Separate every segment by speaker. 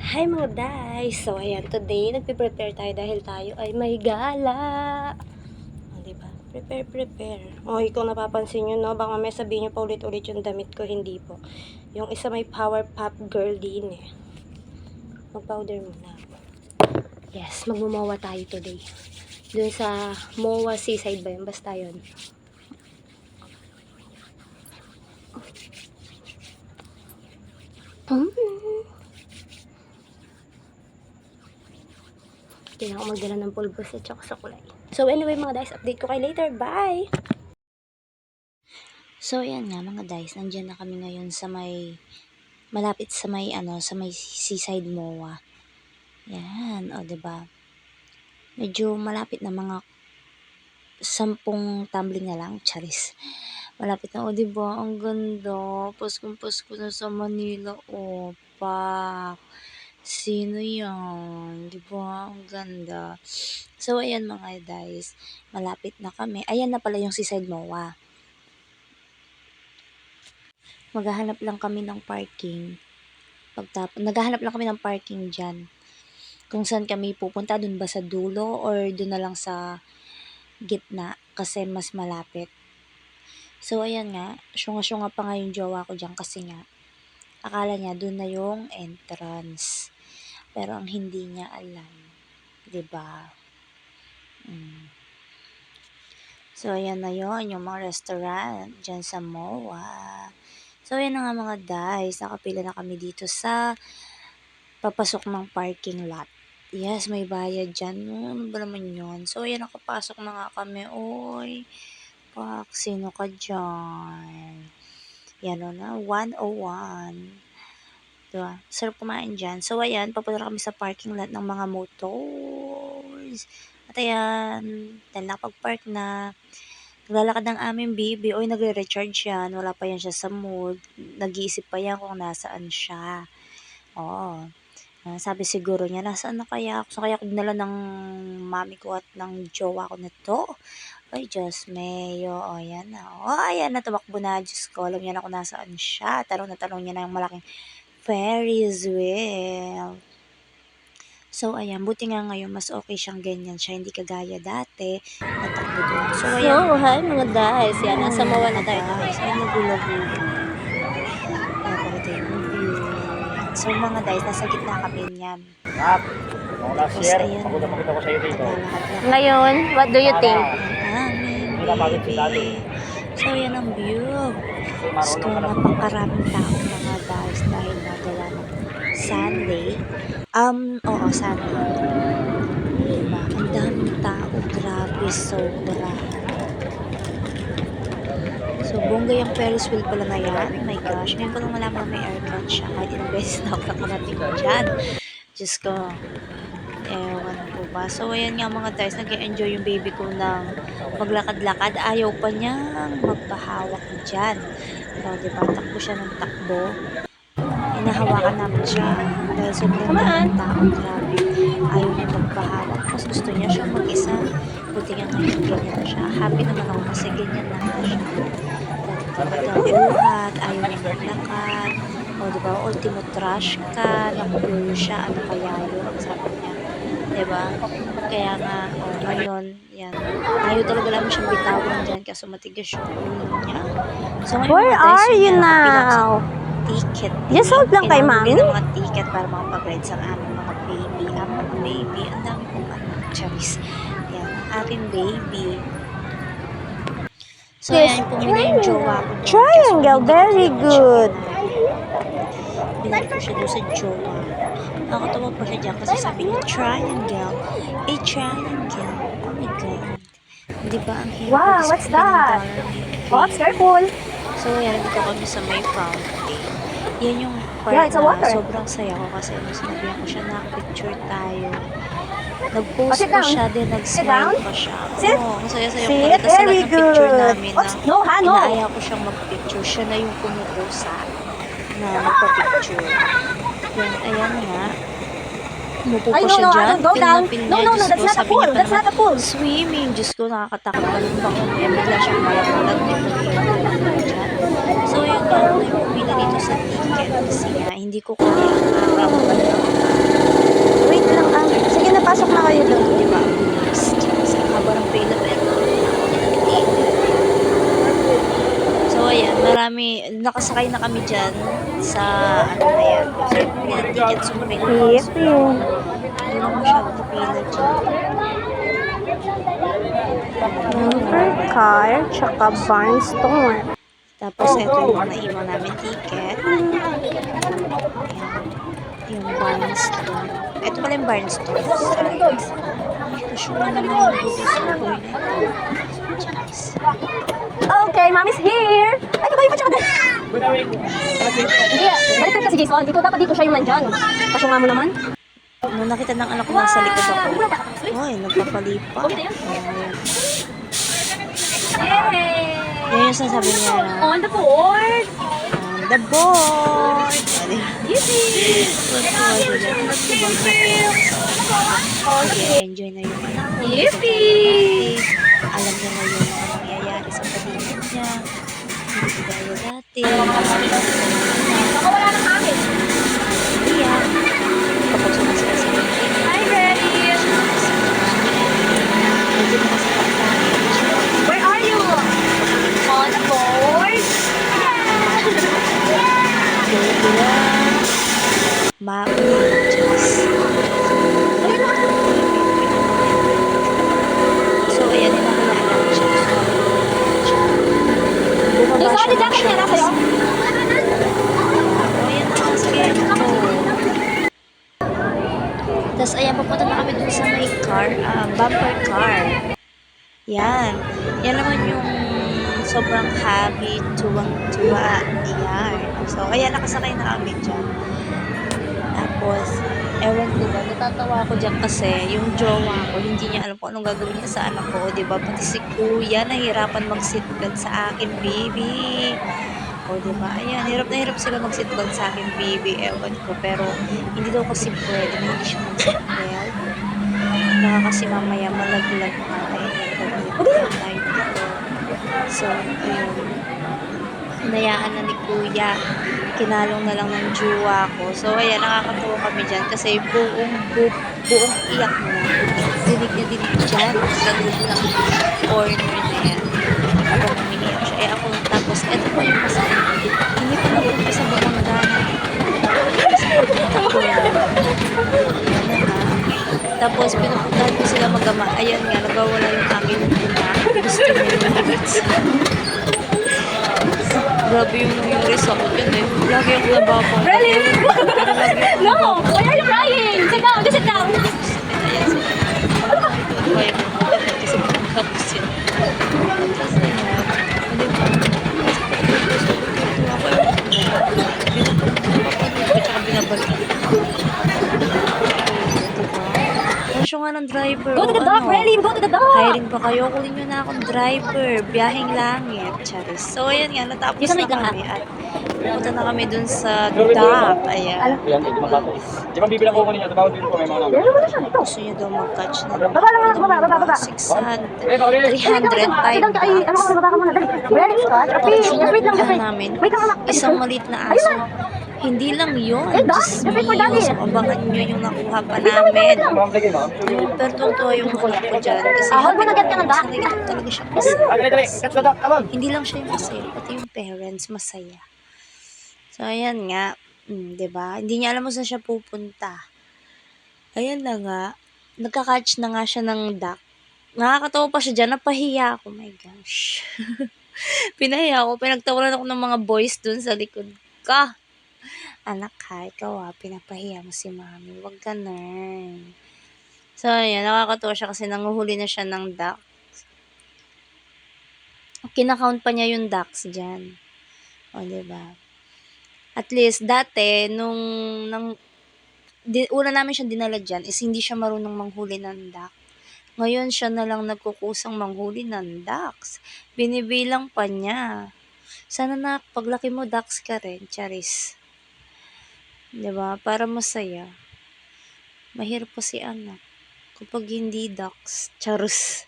Speaker 1: Hi mga guys! So ayan, today nagpe-prepare tayo dahil tayo ay may gala. O, diba? Prepare. O, kung napapansin nyo, no? Baka mamaya sabihin nyo pa ulit-ulit yung damit ko. Hindi po. Yung isa may power pop girl din eh. Mag-powder muna. Yes, magmumowa tayo today. Dun sa MOA Seaside ba yun? Basta yun. Hindi na ako magdala ng pulbos at saka sa kulay. So anyway mga guys, update ko kayo later. Bye!
Speaker 2: So ayan nga mga guys, nandiyan na kami ngayon sa malapit sa may seaside MOA. Yan, o 'di ba? Medyo malapit na mga 10 tumbling na lang, charis. Malapit na, o 'di ba? Ang ganda. Paskong-Pasko na sa Manila, o pak. Sino yan? 'Di ba? Ang ganda. So ayan mga guys, malapit na kami. Ayan na pala yung seaside MOA. Maghahanap lang kami ng parking. Naghahanap lang kami ng parking dyan. Kung saan kami pupunta, dun ba sa dulo or dun na lang sa gitna kasi mas malapit. So, ayan nga, syunga-syunga pa nga yung jowa ko dyan kasi nga, akala niya dun na yung entrance. Pero ang hindi niya alam, 'di ba? So, ayan na yon yung mga restaurant dyan sa MOA. So, ayan na nga mga guys, nakapila na kami dito sa papasok ng parking lot. Yes, may bayad dyan. Ano ba naman yun? So, ayan, nakapasok na nga kami. Oy, pak, sino ka dyan? Yan o na, 101. Diba? Sarap kumain dyan. So, ayan, papunta kami sa parking lot ng mga motors. At ayan, dahil nakapag-park na, naglalakad ng aming baby. Oy, nagre-recharge yan. Wala pa yan siya sa mood. Nag-iisip pa yan kung nasaan siya. Oo. Sabi siguro niya, nasaan na kaya ako? So, kaya ko dinala ng mami ko at ng jowa ko na to. Ay, Diyos mayo. O, yan na. O, ayan na, tumakbo na. Diyos ko, alam niya na kung nasaan siya. Tanong na tanong niya na yung malaking Ferris wheel. So, ayan, buti nga ngayon, mas okay siyang ganyan siya. Hindi kagaya dati, natakbo doon. So, ayan.
Speaker 1: So, hi mga guys. Yan, nasa MOA na tayo guys.
Speaker 2: Ay, nagula-gula. Napakita yung view. So, mga guys, nasa gitna kami niyan.
Speaker 3: Last year, ako na makita ko sa'yo dito.
Speaker 1: Ngayon, what do you think?
Speaker 2: Baby. So, yan ang view. Gusto ko napakaraming tao mga guys dahil nagawa ng Sunday. Oo, Sunday. Diba? Ang daming tao. Grabe, sobra. So, bongga yung Ferris wheel pala na yan. Oh my gosh. Ngayon ko lang malaman may aircon siya. Kahit ilang beses na ako nakarating dyan. Diyos ko. Ewan ko ba. So, ayan nga mga guys. Nag-enjoy yung baby ko ng maglakad-lakad. Ayaw pa niyang magpahawak dyan. So, diba? Takbo siya ng takbo. Inahawakan namin siya. Dahil sobrang daming tao. Grabe. Ayaw niya magpahawak. Mas gusto niya siya mag-isa. Buti nga ngayon ganyan siya. Happy naman ako kasi ganyan lang siya. Nagkabuhat, ayaw niya maglakad. O, diba? Ultimo trash ka. Nakulo siya. Ano kaya yun? Sabi niya. Diba? Kaya nga, ngayon, yan. Ayaw talaga namin siyang bitawan dyan kasi matigas yung ulo niya. So, ngayon,
Speaker 1: Where are you now?
Speaker 2: Ticket.
Speaker 1: Just hold lang kay mami.
Speaker 2: Ng mga ticket para makapag-ride sa aming mga baby. Ang mga baby. Ang dami kong charis. Yan. Ang aking baby. So,
Speaker 1: Yes,
Speaker 2: yan. Pumili yung jowa ko.
Speaker 1: triangle, very good.
Speaker 2: Binalik ko siya doon sa jowa. Nakakatawa pa siya dyan kasi sabi niya, triangle. A triangle. Oh my God. Di ba ang hirap?
Speaker 1: Wow, what's that? What's careful?
Speaker 2: So, yan. Nandito kami sa may fountain. Yan yung part
Speaker 1: Yeah, it's a water.
Speaker 2: na sobrang saya ko kasi sinabihan ko siya na picture tayo. Nag-post
Speaker 1: Sit
Speaker 2: pa
Speaker 1: down.
Speaker 2: siya din,
Speaker 1: Sit down.
Speaker 2: nag-smile pa siya.
Speaker 1: Sit.
Speaker 2: Oo, masaya-saya ko.
Speaker 1: Sit,
Speaker 2: Kasi lahat
Speaker 1: very
Speaker 2: ng picture
Speaker 1: good.
Speaker 2: namin na
Speaker 1: Oops, no, ha, no.
Speaker 2: inaaya ko siyang mag-picture. Siya na yung kumukusa na magpa-picture. Yan, ayan nga. Umupo
Speaker 1: Ay,
Speaker 2: pa
Speaker 1: no,
Speaker 2: siya
Speaker 1: no,
Speaker 2: dyan.
Speaker 1: go down.
Speaker 2: Pinapil
Speaker 1: No,
Speaker 2: niya.
Speaker 1: no, no,
Speaker 2: Diyos
Speaker 1: that's
Speaker 2: ko,
Speaker 1: not a
Speaker 2: sabi
Speaker 1: pool.
Speaker 2: niya pa
Speaker 1: That's not a pool.
Speaker 2: swimming. Diyos ko, nakakatakot pa ng bangon. Eh, bigla siyang malaglag. So, yun ako na yung pumila dito sa ticket kasi nga hindi ko kaya ang araw pa lang. Wait lang sige napasok na kayo doon, di ba? Bilis, sa haba ng pila pero so ayan, nakasakay na kami dyan sa ano na yan, sa pumila ticket so may
Speaker 1: Yippee!
Speaker 2: hindi na masyadong kapila dyan.
Speaker 1: Number car, tsaka barnstorm.
Speaker 2: Tapos ito yung naiwan namin ticket. Ayan. Yung Barnstone. Ito pala yung Barnstone. Sorry. Kasi naman yung Buddhist over na ito. Cheers.
Speaker 1: Okay, mommy's here! Ay, kabayo pa tsaka Hindi, baliktad kasi Jason. Dapat dito siya yung nandyan. Kasyunga mo naman.
Speaker 2: Nung nakita ng anak ko nasa likod ako. Ay, nagpapalipa. Ayan. Yan yung sasabi niya na,
Speaker 1: On the board!
Speaker 2: on the board! Okay, enjoy na yung anak ko.
Speaker 1: Yippee!
Speaker 2: Alam niya na yung mga nangyayari sa paligid niya. Hindi gaya dati.
Speaker 1: Wala ng akin.
Speaker 2: Iyan. Kapag sumasakay sa mga
Speaker 1: Hi, ready!
Speaker 2: medyo nakasakap tayo.
Speaker 1: Where are you? On the board!
Speaker 2: Kaya, ma-just. So, ayan, inakulaan siya. Bumaba siya ng shorts. Ayan na, sige. Tapos, ayan, papunta na kami dun sa may car, bumper car. Yan. Yan naman yung sobrang happy, tuwang-tuwa. Yan. So, ayan, nakasakay na kami dyan. Tapos, ewan ko ba, natatawa ako dyan kasi yung jowa ko, hindi niya alam kung anong gagawin niya sa anak ko, diba? Pati si kuya, nahirapan mag-seatbelt sa akin, baby. O, diba? Ayan, hirap na hirap sila mag-seatbelt sa akin, baby. Ewan ko, pero hindi daw kasi pwede na hindi siya mag-seatbelt. Baka kasi mamaya malaglag na tayo. Nagpapalitan tayo dito. So, ayun. Hinayaan na ni kuya. Kinalong na lang ng jowa ko. So, ayan, nakakatawa kami dyan kasi buong iyak na. Dinig na dinig dyan sa ng corner na yan. Habang umiiyak siya. Eh ako, tapos, eto po yung masakit. Hindi pa napunta sa Batanggana. Tapos, pinupuntahan ko sila mag-ama. Ayan nga, nagwawala yung aking puna. Gusto niya yung higits. Grabe yung nangyari sa akin eh. Lagi ako nababang.
Speaker 1: Really?
Speaker 2: Pero lagi ako
Speaker 1: No!
Speaker 2: nababang.
Speaker 1: Why are you crying? Sit down! Just sit down!
Speaker 2: Ayan, so, kaya ko po kasi tapos yun. Tapos ayan, hindi ba? Ako yung binabalik. Kasyo nga ng driver.
Speaker 1: Go to the dock, Relly! Go to the dock!
Speaker 2: Hiring pa kayo, kunin nyo na akong driver. Biyaheng langit. Charis. So, ayan nga, natapos
Speaker 1: Dito,
Speaker 2: na
Speaker 1: wait lang,
Speaker 2: kami. At pumunta na kami dun sa dock. Ayan.
Speaker 3: Yan, ito mabato. Di ba bibilang ko kanina? Bawal dito po may mga number.
Speaker 2: Gusto nyo daw mag-catch na
Speaker 1: Baba lang, baba.
Speaker 2: 600, 300,
Speaker 1: Ano ka, baba ka muna, dali. Relly, Scott. Wait lang,
Speaker 2: Tapos namin, isang maliit na aso. Hindi lang yun. Just me. So, abangan nyo yung nakuha pa namin. Pero tuwa yung anak ko dyan. Kasi
Speaker 1: Hold mo na get ka ng dock.
Speaker 2: sanay na talaga siya masaya.
Speaker 3: Dali, catch the duck, come on.
Speaker 2: Hindi lang siya yung masaya, pati yung parents masaya. So, ayan nga. 'Di ba? Hindi niya alam kung saan siya pupunta. Ayan na nga. Nagka-catch na nga siya ng duck. Nakakatawa pa siya dyan. Napahiya ako. My gosh. Pinahiya ako. Pinagtawanan ako ng mga boys dun sa likod ka. Anak ha, ikaw pinapahiya mo si mami. Huwag ganun. So, ayan. Nakakatawa siya kasi nanguhuli na siya ng duck. Kinakount pa niya yung ducks dyan. O, diba? At least, dati, una namin siya dinala dyan is hindi siya marunong manghuli ng duck. Ngayon, siya na lang nagkukusang manghuli ng ducks. Binibilang pa niya. Sana na, paglaki mo, ducks ka rin. Charis. Diba? Para masaya. Mahirap pa si anak. Kapag hindi ducks, charus.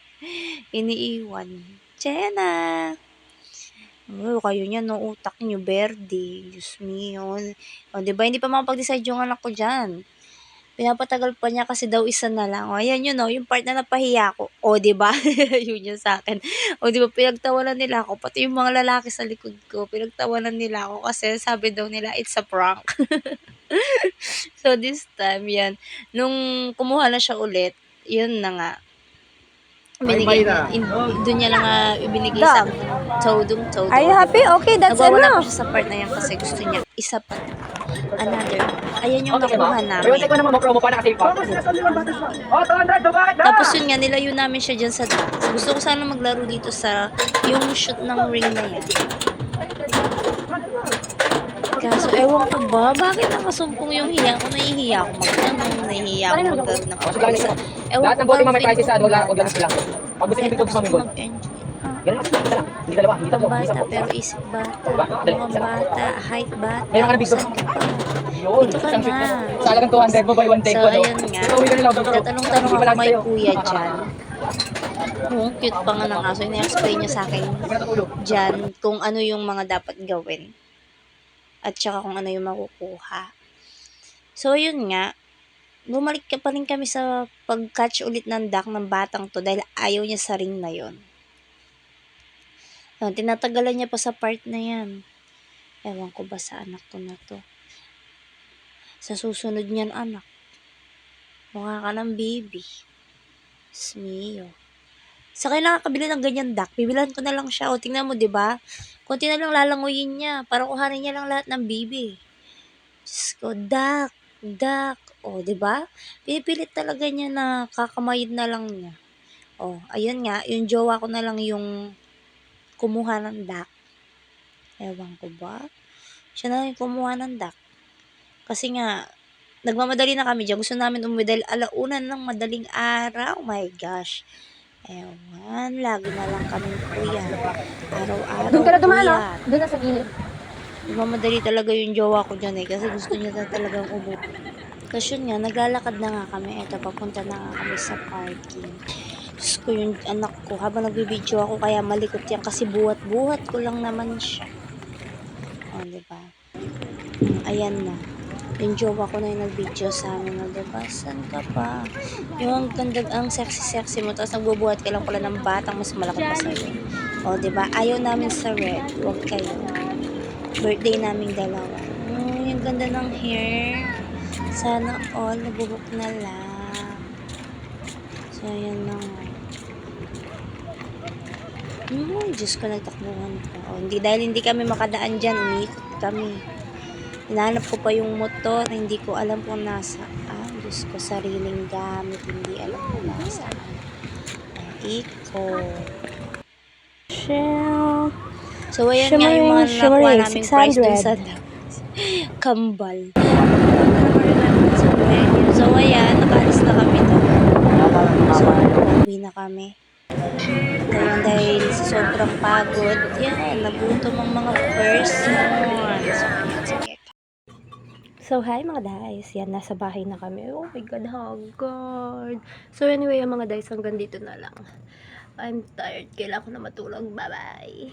Speaker 2: Iniiwan. Jenna! Oh, kayo niyan 'no, utak niyo berde, Diyos mio. Oh, 'di ba hindi pa makapag-decide yung anak ko diyan. Pinapatagal pa niya kasi daw isa na lang. Oh, ayan yun oh, yung part na napahiya ko. Oh, 'di ba? Yun yung sa'kin. Oh, 'di ba pinagtawanan nila ako, pati yung mga lalaki sa likod ko, pinagtawanan nila ako kasi sabi daw nila, "It's a prank." So, this time 'yan, nung kumuha na siya ulit, yun na nga, binigay niya dun niya na nga ibinigay
Speaker 1: Dog.
Speaker 2: sa'kin yung todong-todo,
Speaker 1: Are you
Speaker 2: 'di
Speaker 1: happy?
Speaker 2: ba?
Speaker 1: Okay, that's
Speaker 2: Nagwawala pa
Speaker 1: enough.
Speaker 2: siya sa part na yan kasi gusto niya isa pa, another. Ayan yung
Speaker 3: Okay,
Speaker 2: nakuha
Speaker 3: ma'am.
Speaker 2: namin.
Speaker 3: Pero ko naman ma-promo pa nakasave pa. Oh, 200, bakit na?
Speaker 2: Tapos yun nga, nilayo namin siya dyan sa dock. Gusto ko sana maglaro dito sa yung shoot ng ring na yan. Kaso ewan ko ba, bakit nakasumpong yung hiya ko? Nahihiya ako magtanong, nahihiya ako magkaroon ng pag-isa. Ewan
Speaker 3: Lahat
Speaker 2: ko
Speaker 3: ng
Speaker 2: ba,
Speaker 3: bote may prices sa wala, huwag ganun sila. Pag gusto niyo dito
Speaker 2: gusto
Speaker 3: sa
Speaker 2: ko
Speaker 3: Mingol.
Speaker 2: mag-enjoy.
Speaker 3: Ganun lang, isa lang. Hindi dalawa, hindi tatlo, hindi
Speaker 2: Pambata,
Speaker 3: sampo.
Speaker 2: pero isip bata. Mukhang bata, height bata.
Speaker 3: Meron ka na big
Speaker 2: Saan ka pa?
Speaker 3: Yun,
Speaker 2: Dito ka
Speaker 3: isang shoot
Speaker 2: na.
Speaker 3: Sa halagang 200 mo, buy one take
Speaker 2: So,
Speaker 3: ko, no?
Speaker 2: ayun nga.
Speaker 3: Ito, uwi ka na lang, bro.
Speaker 2: Tatanong-tanong
Speaker 3: Hindi
Speaker 2: ako
Speaker 3: palagi
Speaker 2: may
Speaker 3: sa'yo.
Speaker 2: kuya dyan. Oh, cute pa nga ng aso. Ina-explain niya sa akin
Speaker 3: Hindi ka natutulog.
Speaker 2: dyan kung ano yung mga dapat gawin. At saka kung ano yung makukuha. So, yun nga. Bumalik ka pa rin kami sa pag-catch ulit ng duck ng batang to dahil ayaw niya sa ring na yon. Tinatagalan niya pa sa part na yan. Ewan ko ba sa anak ko na to. Sa susunod niyan anak. Mukha ka ng baby. Smio. Sa kailangan nakakabili ng ganyan duck, bibilan ko na lang siya. O, tingnan mo, di ba? Kunti na lang lalanguyin niya para kuhanin niya lang lahat ng baby. Diyos ko, duck, duck. O, di ba? Pinipilit talaga niya na kakamayid na lang niya. O, ayun nga, yung jowa ko na lang yung kumuha ng duck. Ewan ko ba? Siya na lang yung kumuha ng duck. Kasi nga, nagmamadali na kami dyan. Gusto namin umuwi dahil alaunan ng madaling araw. Oh my gosh. Ewan, lagi na lang kami kuya. Araw-araw
Speaker 1: Doon ka na dumaan,
Speaker 2: kuya.
Speaker 1: no? Doon na sa gilid.
Speaker 2: Nagmamadali talaga yung jowa ko dyan kasi gusto niya na talagang umuwi. Tapos yun nga, naglalakad na nga kami. Eto, papunta na nga kami sa parking. Diyos ko, yung anak ko, habang nagbibideo ako, kaya malikot yan kasi buhat-buhat ko lang naman siya. O, diba? Ayan na. Yung jowa ko na yung nag-video sa amin, o, diba? Saan ka pa? Yung ang ganda, ang sexy-sexy mo, tapos nagbubuhat ka lang pala ng batang mas malaki pa sa'yo. O, diba? Ayaw namin sa red. Huwag kayo. Birthday naming dalawa. Yung ganda ng hair. Sana all, nabuhok na lang. So, ayan na nga. Diyos ko, nagtakbuhan pa. O, dahil hindi kami makadaan dyan, umiikot kami. Hinahanap ko pa yung motor, hindi ko alam kung nasaan. Diyos ko, sariling gamit, hindi alam kung nasaan. Ikot. So, ayan nga yung mga nakuha naming price dun sa kambal. So, ayan, nakaalis na kami doon. So, uwi na kami. Ngayon dahil sa sobrang pagod, yan, nagutom ang mga person. So, ayan, sige.
Speaker 1: So, hi mga guys. Yan, nasa bahay na kami. Oh my God, hagod. So, anyway, mga guys, hanggang dito na lang. I'm tired. Kailangan ko na matulog. Bye-bye.